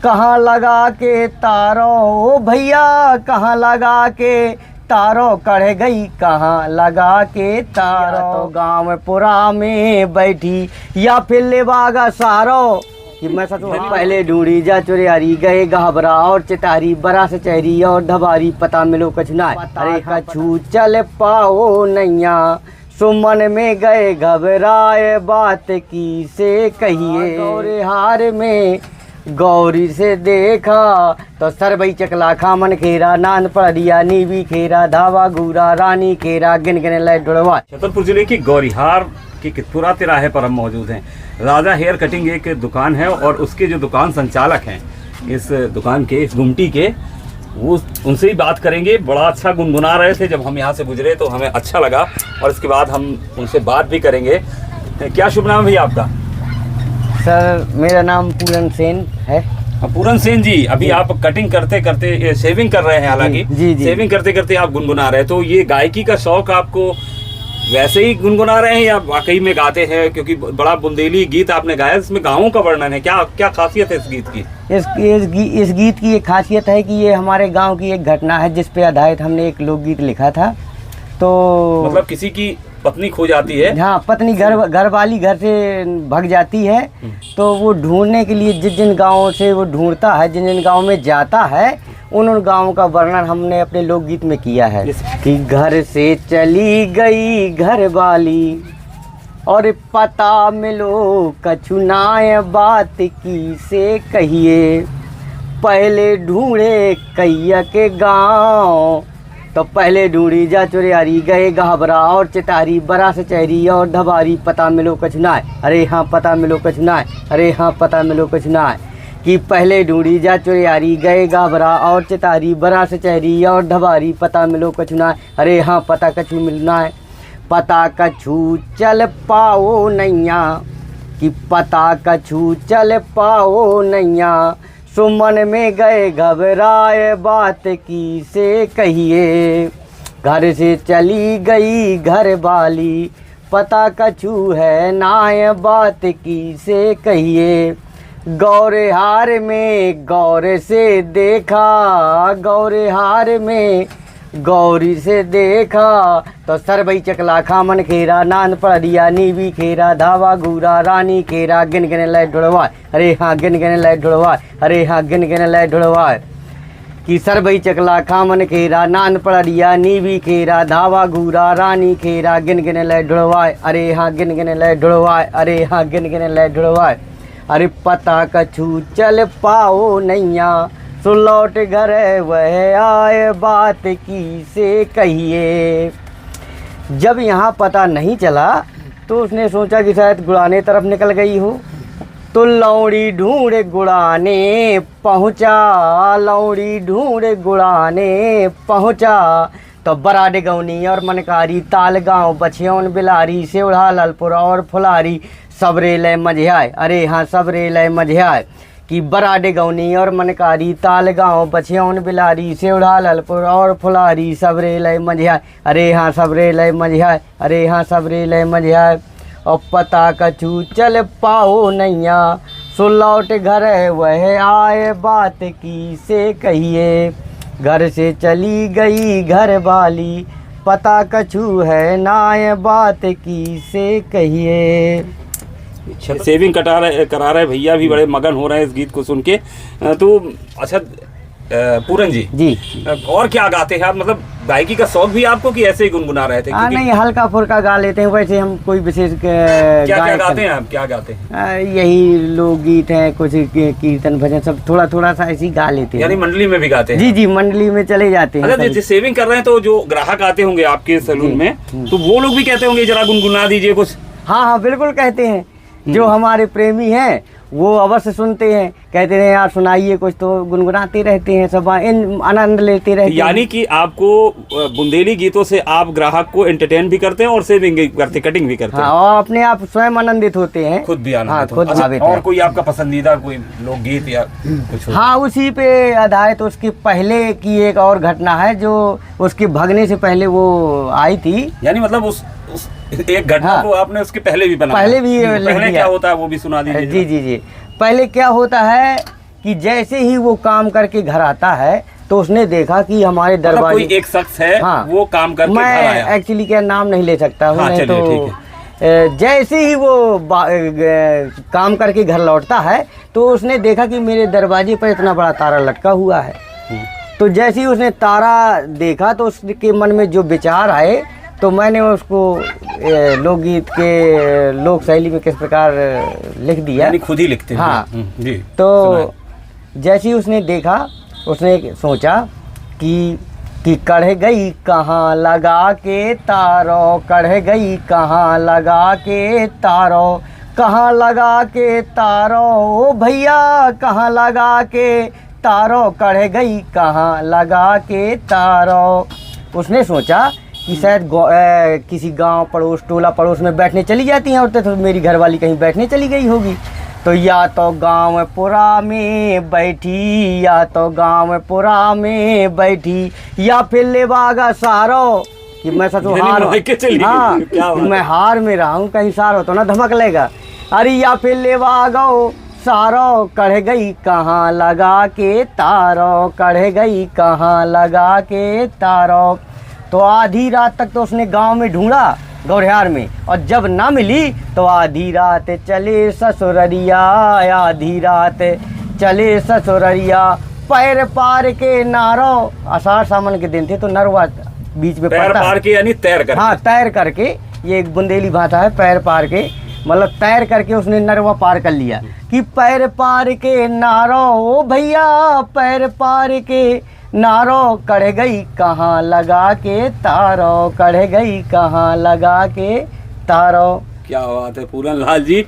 कहाँ लगा के तारो ओ भैया, कहाँ लगा के तारो, कढ़ गई कहाँ लगा के तारो। तो गाँव पुरा में बैठी या फिर ले बागा सारो कि मैं सच पहले ढूंढी जा चुरियारी, गए घबरा और चितारी, बरा से चेहरी और ढबारी, पता मिलो कछ ना। अरे कछू चल पाओ नैया, सुमन में गए घबराए, बात की से कहिए। गौरे हार में गौरी से देखा तो सरबई चकला खामन खेरा, नान पड़िया नीवी खेरा, धावा घूरा रानी खेरा, गिन गिन लय ढुड़वा। छतरपुर जिले की गौरीहार के कितपुरा तिराहे पर हम मौजूद हैं। राजा हेयर कटिंग एक दुकान है और उसके जो दुकान संचालक हैं इस दुकान के, इस गुमटी के, वो उनसे ही बात करेंगे। बड़ा अच्छा गुनगुना रहे थे जब हम यहाँ से गुजरे तो हमें अच्छा लगा और इसके बाद हम उनसे बात भी करेंगे। क्या शुभ नाम है भैया आपका? सर मेरा नाम पूरन सेन है। पूरन सेन जी, अभी आप कटिंग करते करते शेविंग कर रहे हैं, हालांकि जी। शेविंग करते करते आप गुनगुना रहे हैं, तो ये गायकी का शौक आपको वैसे ही गुनगुना रहे हैं या वाकई में गाते हैं? क्योंकि बड़ा बुंदेली गीत आपने गाया, इसमें गाँवों का वर्णन है, क्या क्या खासियत है इस गीत की? इस गीत की एक खासियत है कि ये हमारे गांव की एक घटना है जिस पे आधारित हमने एक लोकगीत लिखा था। तो मतलब किसी की पत्नी खो जाती है? हाँ, पत्नी घर वाली घर से भाग जाती है, तो वो ढूंढने के लिए जिन जिन गाँवों से वो ढूंढता है, जिन जिन गाँव में जाता है, उन गाँवों का वर्णन हमने अपने लोकगीत में किया है कि घर से चली गई घर वाली और पता मिलो कछु नाय, बात की से कहिए। पहले ढूंढे कैया के गाँव, तो पहले ढूंढी जा चुरियारी, गए घबरा और चितारी, बरा से चेहरी और ढबारी, पता मिलो कछ ना। अरे हाँ पता मिलो कछ ना, अरे हाँ पता मिलो कछ ना। कि पहले ढूंढी जा चुरियारी, गए घबरा और चितारी, बरा से चेहरी और ढबारी, पता मिलो कछ ना। अरे हाँ पता कछु मिलना है, पता कछु चल पाओ नैया, कि पता कछु चल पाओ नैया, सुमन में गए घबराए, बात की से कहिए। घर से चली गई घर वाली, पता कछु है नाय, बात की से कहिए। गौरे हार में गौर से देखा, गौरे हार में गौरी से देखा, तो सरबई चकला खामन खेरा, नान पड़िया नीवी खेरा, धावा घूरा रानी खेरा, गिन गिन लय ढुड़वा। अरे हाँ गिन गिन लय ढुड़वा, अरे हाँ गिन गिन लय ढुड़वा। कि सरबई चकला खामन खेरा, नान पड़िया नीवी खेरा, धावा घूरा रानी खेरा, गिन गिन लय ढुड़वा। अरे हाँ गिन गिन लय ढुड़वा, अरे हाँ गिन गिन लय ढुड़वा। अरे पता कछु चल पाओ नैया, सो लौट घर वह आए, बात की से कहिए। जब यहाँ पता नहीं चला तो उसने सोचा कि शायद गुड़ाने तरफ निकल गई हो, तो लौड़ी ढूंढे गुड़ाने पहुँचा, लौड़ी ढूंढे गुड़ाने पहुँचा, तो बराडे गौनी और मनकारी, ताल गाँव बछियौन बिलारी, सेवढ़ा ललपुरा और फुलारी, सबरे लय मझियाए। अरे हाँ सबरे लय मझियाए। कि बराडे गौनी और मनकारी, ताल गाँव बछियौन बिलारी, सेवढ़ा ललपुर और फुलारी, सबरे लय मझियाए। अरे हाँ सबरे लय मझियाए, अरे हाँ सबरे लय मझियाए। और पता कछु चल पाओ नैया, सो लौट घर वह आए, बात की से कहिए। घर से चली गई घर वाली, पता कछु है नाय, बात की से कहिए। शेविंग करा रहे भैया भी बड़े मगन हो रहे हैं इस गीत को सुन के। तो अच्छा पूरन जी और क्या गाते हैं आप? मतलब गायकी का शौक भी आपको कि ऐसे ही गुनगुना रहे थे? नहीं, हल्का फुल्का गा लेते हैं, वैसे हम कोई विशेष क्या गाते हैं आप? क्या गाते हैं? यही लोकगीत हैं, कुछ कीर्तन भजन, सब थोड़ा थोड़ा सा ऐसे ही गा लेते हैं। यानी मंडली में भी गाते हैं? जी, मंडली में चले जाते हैं। अच्छा, शेविंग कर रहे हैं तो जो ग्राहक आते होंगे आपके सैलून में, तो वो लोग भी कहते होंगे जरा गुनगुना दीजिए कुछ? हाँ बिल्कुल कहते हैं। जो हमारे प्रेमी हैं वो अवश्य सुनते हैं, कहते हैं यार सुनाइए कुछ, तो गुनगुनाते रहते हैं, सब आनंद लेते रहते हैं। यानी कि आपको बुंदेली गीतों से आप ग्राहक को एंटरटेन भी करते हैं और सेविंग भी करते, कटिंग भी करते हैं। और अपने आप स्वयं आनंदित होते हैं, खुद भी आनंदित खुद भावित। और कोई आपका पसंदीदा कोई लोकगीत या कुछ? हाँ, उसी पे आधारित उसके पहले की एक और घटना है जो उसके भगने से पहले वो आई थी। यानी मतलब उस एक घटना को आपने उसके पहले भी बनाया? पहले भी पहले क्या होता है वो भी सुना दीजिए। जी। पहले क्या होता है कि जैसे ही वो काम करके घर आता है तो उसने देखा कि हमारे मतलब दरवाजे कोई एक शख्स है, हाँ, वो काम करके घर आया। मैं एक्चुअली क्या नाम नहीं ले सकता हूँ, हाँ, नहीं चलिए, तो ठीक जैसे ही वो काम करके घर लौटता है तो उसने देखा कि मेरे दरवाजे पर इतना बड़ा तारा लटका हुआ है। तो जैसे ही उसने तारा देखा तो उसके मन में जो विचार आए, तो मैंने उसको लोकगीत के लोक शैली में किस प्रकार लिख दिया। यानी खुद ही लिखते हैं। हाँ। जी। तो जैसे ही उसने देखा, उसने सोचा कि कढ़ गई कहाँ लगा के तारो, कढ़ गई कहाँ लगा के तारो, कहाँ लगा के तारो ओ भैया, कहाँ लगा के तारो, कढ़ गई कहाँ लगा के तारो। उसने सोचा कि शायद किसी गांव पड़ोस टोला पड़ोस में बैठने चली जाती हैं औरतें, तो मेरी घरवाली कहीं बैठने चली गई होगी। तो या तो गांव पुरा में बैठी, या तो गांव पुरा में बैठी, या फिर लेवागा सारो कि मैं सचो हार, हाँ मैं हार में रहा हूँ, कहीं सारो तो ना धमक लेगा। अरे या फिर लेवागो सारो, कढ़ गई कहाँ लगा के तारो, कढ़ गई कहाँ लगा के तारो। तो आधी रात तक तो उसने गांव में ढूंढा गौरिहार में, और जब ना मिली तो आधी रात चले ससुररिया, आधी रात चले ससुररिया, पैर पार के नारो। आषाढ़ सावन के दिन थे तो नरवा बीच में पैर पार के यानी तैर करके। हाँ तैर करके, ये एक बुंदेली भाषा है, पैर पार के मतलब तैर करके उसने नरवा पार कर लिया। कि पैर पार के नारो ओ भैया, पैर पार के नारो, कढ़ गई कहाँ लगा के तारो, कढ़ गई कहाँ लगा के तारो। क्या बात है पूरन लाल जी।